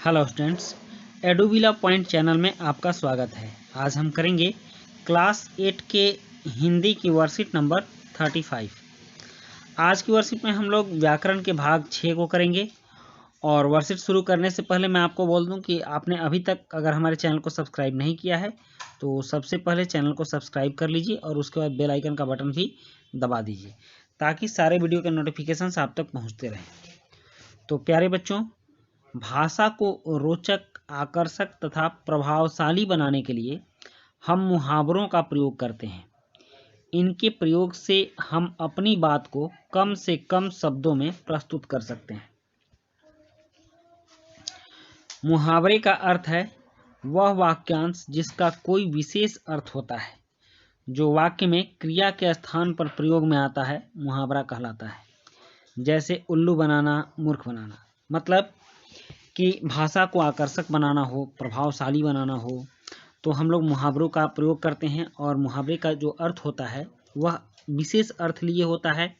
Hello students, एडुविला point channel में आपका स्वागत है। आज हम करेंगे क्लास 8 के हिंदी की वर्कशीट नंबर 35। आज की वर्कशीट में हम लोग व्याकरण के भाग 6 को करेंगे। और वर्कशीट शुरू करने से पहले मैं आपको बोल दूं कि आपने अभी तक अगर हमारे चैनल को सब्सक्राइब नहीं किया है तो सबसे पहले चैनल को सब्सक्राइब कर लीजिए और उसके बाद बेल आइकन का बटन भी दबा दीजिए ताकि सारे वीडियो के नोटिफिकेशंस आप तक पहुँचते रहें। तो प्यारे बच्चों, भाषा को रोचक, आकर्षक तथा प्रभावशाली बनाने के लिए हम मुहावरों का प्रयोग करते हैं। इनके प्रयोग से हम अपनी बात को कम से कम शब्दों में प्रस्तुत कर सकते हैं। मुहावरे का अर्थ है वह वाक्यांश जिसका कोई विशेष अर्थ होता है, जो वाक्य में क्रिया के स्थान पर प्रयोग में आता है, मुहावरा कहलाता है। जैसे उल्लू बनाना, मूर्ख बनाना। मतलब कि भाषा को आकर्षक बनाना हो, प्रभावशाली बनाना हो, तो हम लोग मुहावरों का प्रयोग करते हैं। और मुहावरे का जो अर्थ होता है वह विशेष अर्थ लिए होता है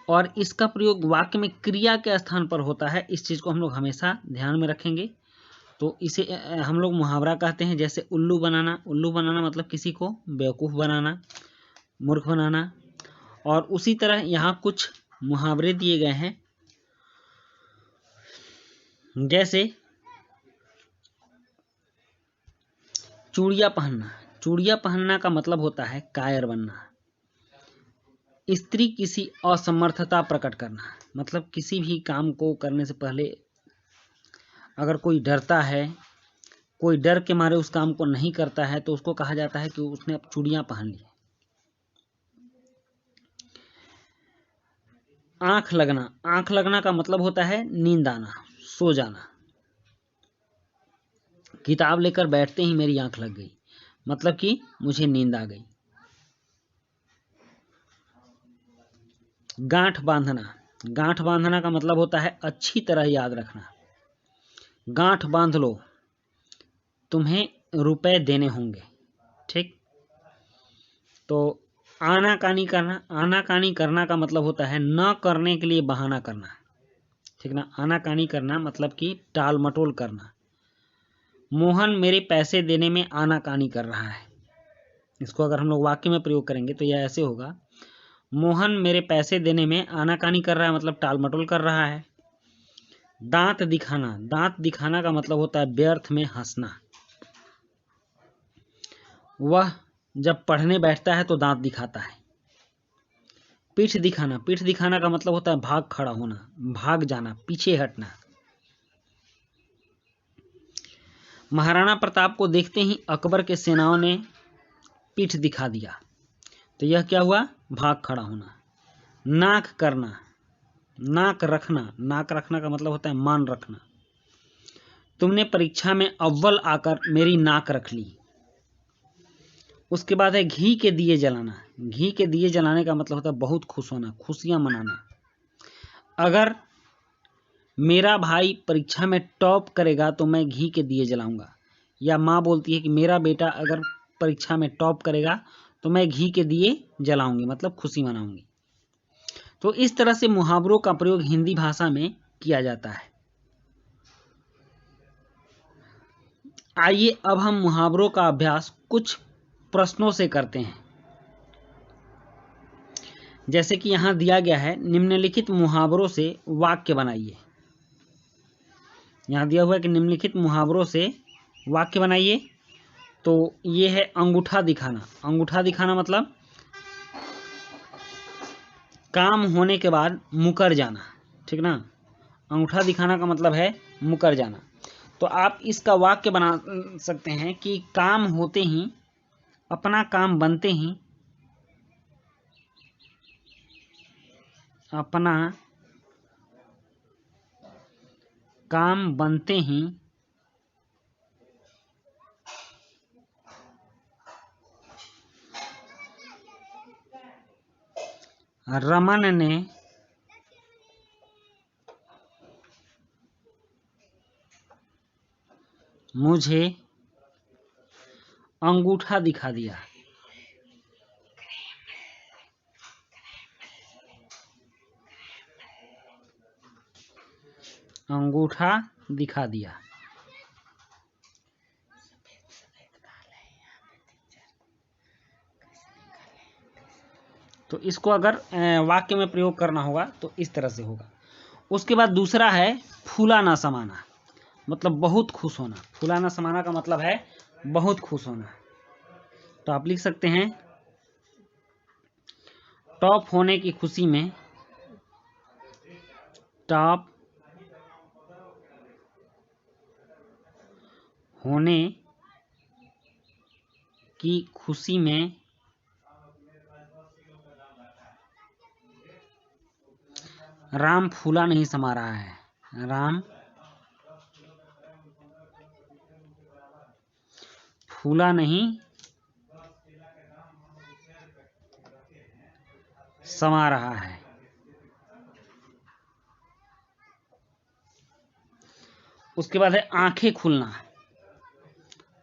और इसका प्रयोग वाक्य में क्रिया के स्थान पर होता है। इस चीज़ को हम लोग हमेशा ध्यान में रखेंगे। तो इसे हम लोग मुहावरा कहते हैं। जैसे उल्लू बनाना, उल्लू बनाना मतलब किसी को बेवकूफ़ बनाना, मूर्ख बनाना। और उसी तरह यहाँ कुछ मुहावरे दिए गए हैं। जैसे चूड़ियाँ पहनना। चूड़ियाँ पहनना का मतलब होता है कायर बनना। स्त्री किसी असमर्थता प्रकट करना, मतलब किसी भी काम को करने से पहले अगर कोई डरता है, कोई डर के मारे उस काम को नहीं करता है, तो उसको कहा जाता है कि उसने अब चूड़ियाँ पहन ली। आँख लगना। आँख लगना का मतलब होता है नींद आना, सो जाना। किताब लेकर बैठते ही मेरी आँख लग गई, मतलब कि मुझे नींद आ गई। गांठ बांधना। गांठ बांधना का मतलब होता है अच्छी तरह याद रखना। गांठ बांध लो, तुम्हें रुपए देने होंगे। ठीक। तो आनाकानी करना। आनाकानी करना का मतलब होता है न करने के लिए बहाना करना। ठीक ना। आनाकानी करना मतलब कि टाल मटोल करना। मोहन मेरे पैसे देने में आनाकानी कर रहा है। इसको अगर हम लोग वाक्य में प्रयोग करेंगे तो यह ऐसे होगा, मोहन मेरे पैसे देने में आनाकानी कर रहा है, मतलब टाल मटोल कर रहा है। दांत दिखाना। दांत दिखाना का मतलब होता है व्यर्थ में हंसना। वह जब पढ़ने बैठता है तो दांत दिखाता है। पीठ दिखाना। पीठ दिखाना का मतलब होता है भाग खड़ा होना, भाग जाना, पीछे हटना। महाराणा प्रताप को देखते ही अकबर के सेनाओं ने पीठ दिखा दिया, तो यह क्या हुआ? भाग खड़ा होना। नाक करना। नाक रखना। नाक रखना का मतलब होता है मान रखना। तुमने परीक्षा में अव्वल आकर मेरी नाक रख ली। उसके बाद है घी के दिए जलाना। घी के दिए जलाने का मतलब होता है बहुत खुश होना, खुशियां मनाना। अगर मेरा भाई परीक्षा में टॉप करेगा तो मैं घी के दिए जलाऊंगा। या माँ बोलती है कि मेरा बेटा अगर परीक्षा में टॉप करेगा तो मैं घी के दिए जलाऊंगी, मतलब खुशी मनाऊंगी। तो इस तरह से मुहावरों का प्रयोग हिंदी भाषा में किया जाता है। आइए अब हम मुहावरों का अभ्यास कुछ प्रश्नों से करते हैं। जैसे कि यहां दिया गया है, निम्नलिखित मुहावरों से वाक्य बनाइए। यहां दिया हुआ है कि निम्नलिखित मुहावरों से वाक्य बनाइए। तो ये है अंगूठा दिखाना। अंगूठा दिखाना मतलब काम होने के बाद मुकर जाना। ठीक ना। अंगूठा दिखाना का मतलब है मुकर जाना। तो आप इसका वाक्य बना सकते हैं कि काम होते ही, अपना काम बनते ही, अपना काम बनते ही रमन ने मुझे अंगूठा दिखा दिया। अंगूठा दिखा दिया। तो इसको अगर वाक्य में प्रयोग करना होगा तो इस तरह से होगा। उसके बाद दूसरा है फूला न समाना, मतलब बहुत खुश होना। फूला न समाना का मतलब है बहुत खुश होना। तो आप लिख सकते हैं टॉप होने की खुशी में, टॉप होने की खुशी में राम फूला नहीं समा रहा है। राम फूला नहीं समा रहा है। उसके बाद है आंखें खुलना।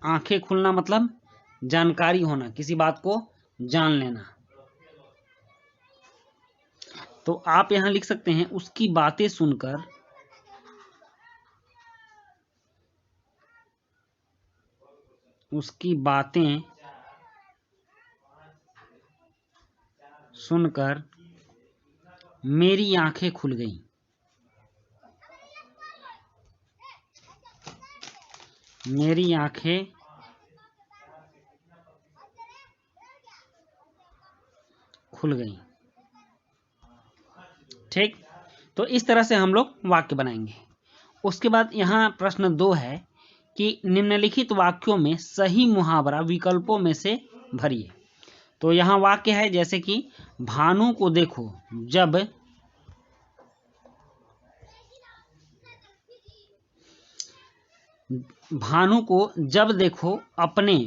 आंखें खुलना मतलब जानकारी होना, किसी बात को जान लेना। तो आप यहां लिख सकते हैं उसकी बातें सुनकर, उसकी बातें सुनकर मेरी आंखें खुल गईं। मेरी आंखें खुल गईं। ठीक, तो इस तरह से हम लोग वाक्य बनाएंगे। उसके बाद यहाँ प्रश्न 2 है कि निम्नलिखित वाक्यों में सही मुहावरा विकल्पों में से भरिए। तो यहाँ वाक्य है जैसे कि भानु को देखो जब भानु को जब देखो अपने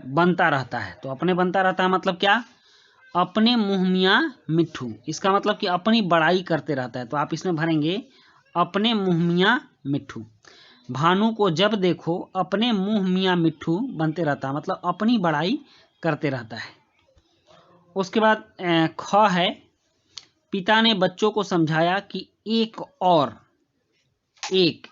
बनता रहता है। तो अपने बनता रहता है मतलब क्या, अपने मुँह मियाँ मिट्ठू। इसका मतलब कि अपनी बड़ाई करते रहता है। तो आप इसमें भरेंगे अपने मुँह मियाँ मिट्ठू। भानु को जब देखो अपने मुँह मियाँ मिट्ठू बनते रहता है, मतलब अपनी बड़ाई करते रहता है। उसके बाद ख है पिता ने बच्चों को समझाया कि 1 और 1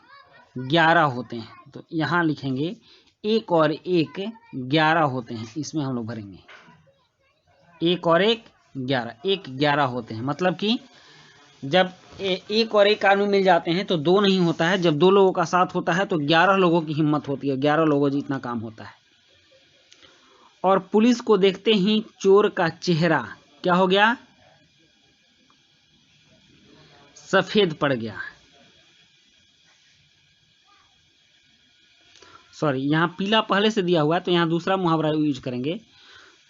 11 होते हैं। तो यहाँ लिखेंगे 1 और 1 11 होते हैं। इसमें हम लोग भरेंगे 1 और 1 11, 1 11 होते हैं। मतलब कि जब 1 और 1 आदमी मिल जाते हैं तो 2 नहीं होता है। जब 2 लोगों का साथ होता है तो 11 लोगों की हिम्मत होती है, 11 लोगों जितना काम होता है। और पुलिस को देखते ही चोर का चेहरा क्या हो गया, सफेद पड़ गया। सॉरी, यहाँ पीला पहले से दिया हुआ है तो यहाँ दूसरा मुहावरा यूज करेंगे।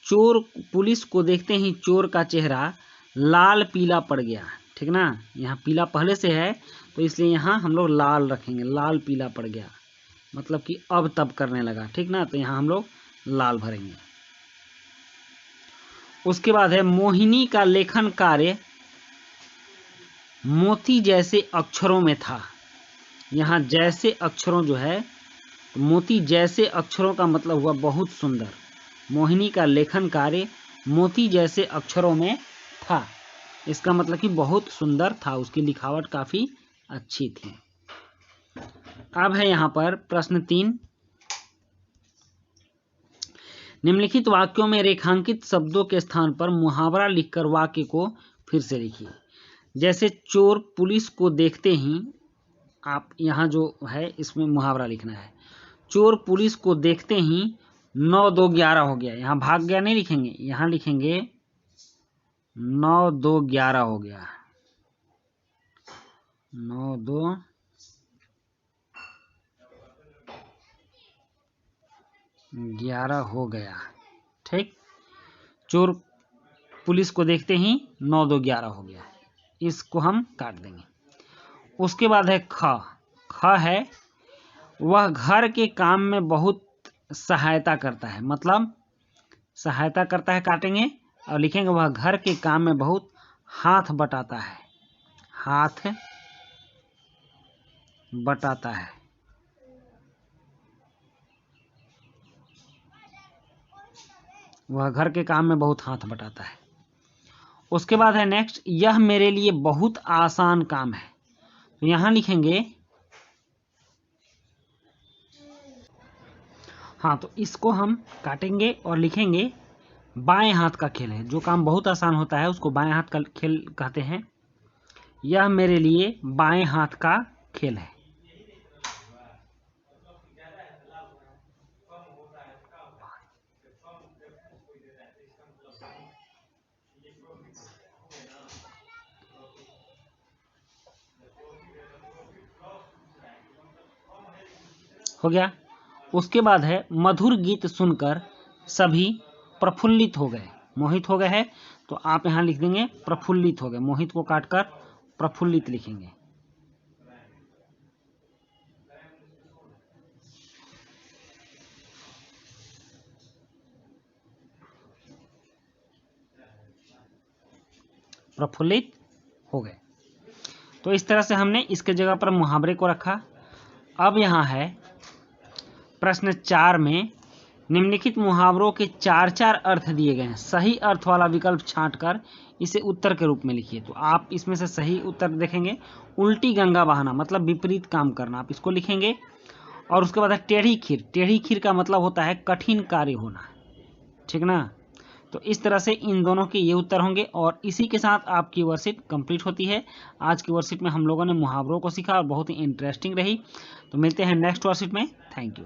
चोर, पुलिस को देखते ही चोर का चेहरा लाल पीला पड़ गया। ठीक ना, यहाँ पीला पहले से है तो इसलिए यहाँ हम लोग लाल रखेंगे, लाल पीला पड़ गया मतलब कि अब तब करने लगा। ठीक ना, तो यहाँ हम लोग लाल भरेंगे। उसके बाद है मोहिनी का लेखन कार्य मोती जैसे अक्षरों में था। यहाँ जैसे अक्षरों जो है, मोती जैसे अक्षरों का मतलब हुआ बहुत सुंदर। मोहिनी का लेखन कार्य मोती जैसे अक्षरों में था, इसका मतलब कि बहुत सुंदर था, उसकी लिखावट काफी अच्छी थी। अब है यहाँ पर प्रश्न 3, निम्नलिखित वाक्यों में रेखांकित शब्दों के स्थान पर मुहावरा लिखकर वाक्य को फिर से लिखिए। जैसे चोर पुलिस को देखते ही, आप यहाँ जो है इसमें मुहावरा लिखना है। चोर पुलिस को देखते ही 9 2 11 हो गया। यहाँ भाग गया नहीं लिखेंगे, यहाँ लिखेंगे 9 2 11 हो गया। 9 2 11 हो गया। ठीक, चोर पुलिस को देखते ही 9 2 11 हो गया। इसको हम काट देंगे। उसके बाद है ख। ख है वह घर के काम में बहुत सहायता करता है, मतलब सहायता करता है काटेंगे और लिखेंगे वह घर के काम में बहुत हाथ बटाता है। हाथ बटाता है। वह घर के काम में बहुत हाथ बटाता है। उसके बाद है नेक्स्ट, यह मेरे लिए बहुत आसान काम है। तो यहाँ लिखेंगे हाँ, तो इसको हम काटेंगे और लिखेंगे बाएं हाथ का खेल है। जो काम बहुत आसान होता है उसको बाएं हाथ का खेल कहते हैं। यह मेरे लिए बाएं हाथ का खेल है। हो गया। उसके बाद है मधुर गीत सुनकर सभी प्रफुल्लित हो गए। मोहित हो गए हैं, तो आप यहां लिख देंगे प्रफुल्लित हो गए। मोहित को काटकर प्रफुल्लित लिखेंगे। प्रफुल्लित हो गए। तो इस तरह से हमने इसके जगह पर मुहावरे को रखा। अब यहां है प्रश्न 4 में निम्नलिखित मुहावरों के 4 अर्थ दिए गए हैं। सही अर्थ वाला विकल्प छांटकर इसे उत्तर के रूप में लिखिए। तो आप इसमें से सही उत्तर देखेंगे उल्टी गंगा बहाना, मतलब विपरीत काम करना, आप इसको लिखेंगे। और उसके बाद है टेढ़ी खीर। टेढ़ी खीर का मतलब होता है कठिन कार्य होना, ठीक ना। तो इस तरह से इन दोनों के ये उत्तर होंगे और इसी के साथ आपकी वर्कशीट कंप्लीट होती है। आज की वर्कशीट में हम लोगों ने मुहावरों को सीखा और बहुत ही इंटरेस्टिंग रही। तो मिलते हैं नेक्स्ट वर्कशीट में। Thank you.